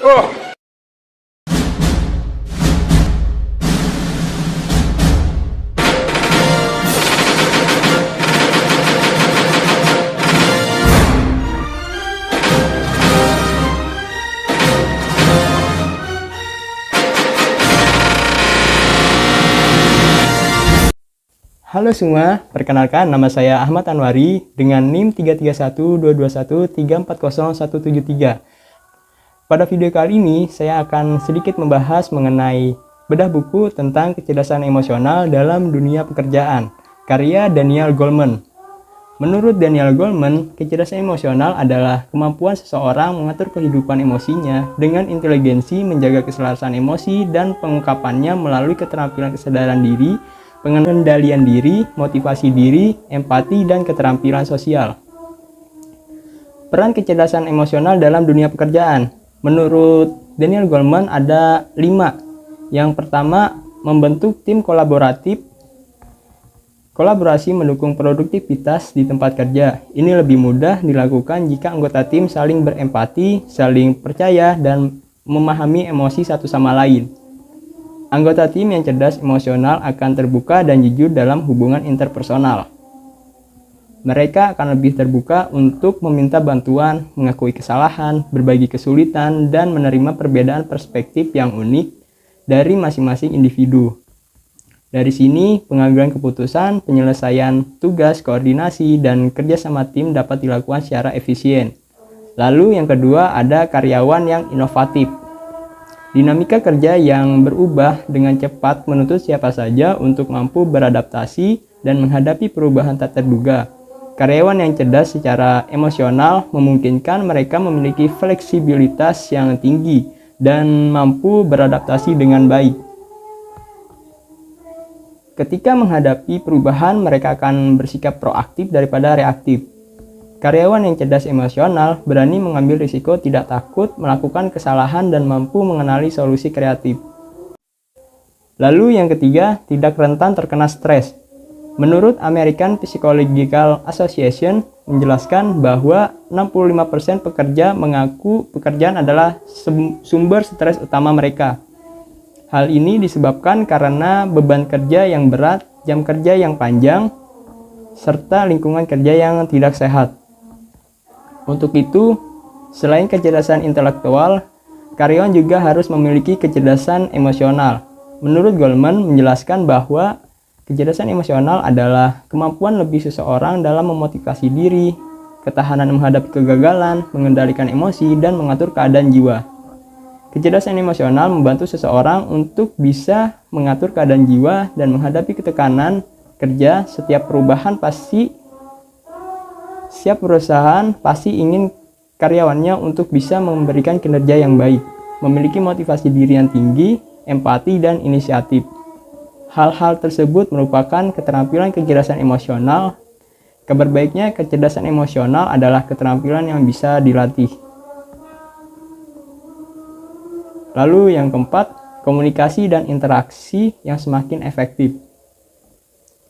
Halo semua, perkenalkan nama saya Ahmad Anwari dengan NIM 3312213401173. Pada video kali ini, saya akan sedikit membahas mengenai bedah buku tentang kecerdasan emosional dalam dunia pekerjaan, karya Daniel Goleman. Menurut Daniel Goleman, kecerdasan emosional adalah kemampuan seseorang mengatur kehidupan emosinya dengan inteligensi, menjaga keselarasan emosi, dan pengungkapannya melalui keterampilan kesadaran diri, pengendalian diri, motivasi diri, empati, dan keterampilan sosial. Peran kecerdasan emosional dalam dunia pekerjaan. Menurut Daniel Goleman ada 5. Yang pertama, membentuk tim kolaboratif. Kolaborasi mendukung produktivitas di tempat kerja. Ini lebih mudah dilakukan jika anggota tim saling berempati, saling percaya, dan memahami emosi satu sama lain. Anggota tim yang cerdas emosional akan terbuka dan jujur dalam hubungan interpersonal. Mereka akan lebih terbuka untuk meminta bantuan, mengakui kesalahan, berbagi kesulitan, dan menerima perbedaan perspektif yang unik dari masing-masing individu. Dari sini, pengambilan keputusan, penyelesaian tugas, koordinasi, dan kerjasama tim dapat dilakukan secara efisien. Lalu yang kedua ada karyawan yang inovatif. Dinamika kerja yang berubah dengan cepat menuntut siapa saja untuk mampu beradaptasi dan menghadapi perubahan tak terduga. Karyawan yang cerdas secara emosional memungkinkan mereka memiliki fleksibilitas yang tinggi dan mampu beradaptasi dengan baik. Ketika menghadapi perubahan, mereka akan bersikap proaktif daripada reaktif. Karyawan yang cerdas emosional berani mengambil risiko, tidak takut melakukan kesalahan, dan mampu mengenali solusi kreatif. Lalu yang ketiga, tidak rentan terkena stres. Menurut American Psychological Association menjelaskan bahwa 65% pekerja mengaku pekerjaan adalah sumber stres utama mereka. Hal ini disebabkan karena beban kerja yang berat, jam kerja yang panjang, serta lingkungan kerja yang tidak sehat. Untuk itu, selain kecerdasan intelektual, karyawan juga harus memiliki kecerdasan emosional. Menurut Goleman menjelaskan bahwa kecerdasan emosional adalah kemampuan lebih seseorang dalam memotivasi diri, ketahanan menghadapi kegagalan, mengendalikan emosi, dan mengatur keadaan jiwa. Kecerdasan emosional membantu seseorang untuk bisa mengatur keadaan jiwa dan menghadapi ketekanan kerja. Setiap perusahaan pasti ingin karyawannya untuk bisa memberikan kinerja yang baik, memiliki motivasi diri yang tinggi, empati, dan inisiatif. Hal-hal tersebut merupakan keterampilan kecerdasan emosional. Kabar baiknya, kecerdasan emosional adalah keterampilan yang bisa dilatih. Lalu yang keempat, komunikasi dan interaksi yang semakin efektif.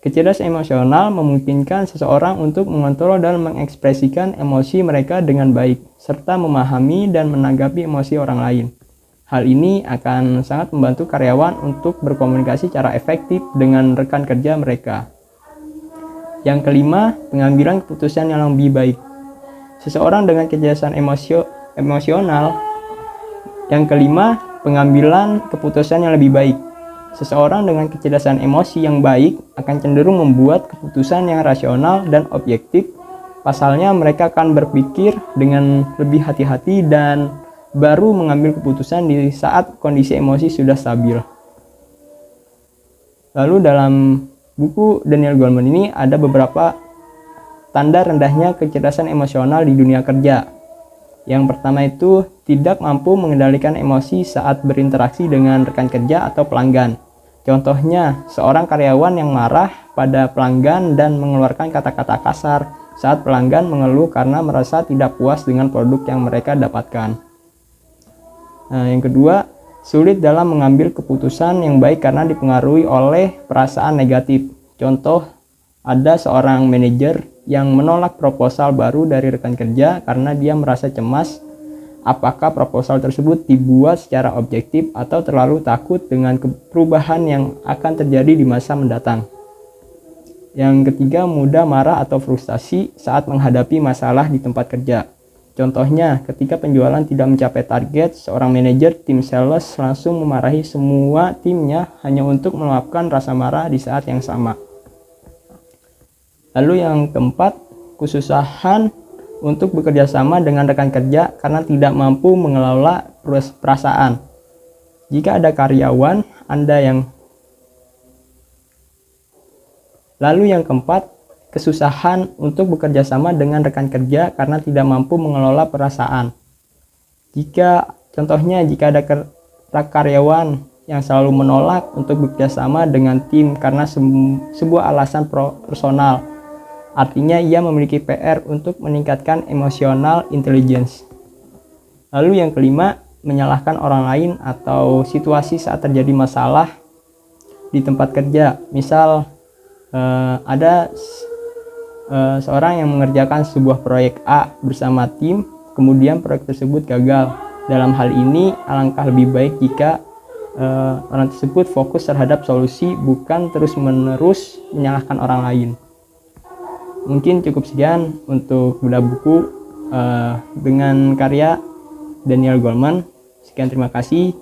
Kecerdasan emosional memungkinkan seseorang untuk mengontrol dan mengekspresikan emosi mereka dengan baik, serta memahami dan menanggapi emosi orang lain. Hal ini akan sangat membantu karyawan untuk berkomunikasi secara efektif dengan rekan kerja mereka. Yang kelima, pengambilan keputusan yang lebih baik. Seseorang dengan kecerdasan emosional. Yang kelima, pengambilan keputusan yang lebih baik. Seseorang dengan kecerdasan emosi yang baik akan cenderung membuat keputusan yang rasional dan objektif. Pasalnya, mereka akan berpikir dengan lebih hati-hati dan baru mengambil keputusan di saat kondisi emosi sudah stabil. Lalu dalam buku Daniel Goleman ini ada beberapa tanda rendahnya kecerdasan emosional di dunia kerja. Yang pertama itu tidak mampu mengendalikan emosi saat berinteraksi dengan rekan kerja atau pelanggan. Contohnya, seorang karyawan yang marah pada pelanggan dan mengeluarkan kata-kata kasar saat pelanggan mengeluh karena merasa tidak puas dengan produk yang mereka dapatkan. Nah, yang kedua, sulit dalam mengambil keputusan yang baik karena dipengaruhi oleh perasaan negatif. Contoh, ada seorang manajer yang menolak proposal baru dari rekan kerja karena dia merasa cemas apakah proposal tersebut dibuat secara objektif atau terlalu takut dengan perubahan yang akan terjadi di masa mendatang. Yang ketiga, mudah marah atau frustasi saat menghadapi masalah di tempat kerja. Contohnya, ketika penjualan tidak mencapai target, seorang manajer tim sales langsung memarahi semua timnya hanya untuk meluapkan rasa marah di saat yang sama. Lalu yang keempat, kesusahan untuk bekerja sama dengan rekan kerja karena tidak mampu mengelola perasaan. Jika ada karyawan Anda yang Lalu yang keempat, kesusahan untuk bekerja sama dengan rekan kerja karena tidak mampu mengelola perasaan. Contohnya jika ada karyawan yang selalu menolak untuk bekerja sama dengan tim karena sebuah alasan personal, artinya ia memiliki PR untuk meningkatkan emotional intelligence. Lalu yang kelima, menyalahkan orang lain atau situasi saat terjadi masalah di tempat kerja. Misal ada seorang yang mengerjakan sebuah proyek A bersama tim, kemudian proyek tersebut gagal. Dalam hal ini, alangkah lebih baik jika orang tersebut fokus terhadap solusi, bukan terus-menerus menyalahkan orang lain. Mungkin cukup sekian untuk bedah buku dengan karya Daniel Goleman. Sekian, terima kasih.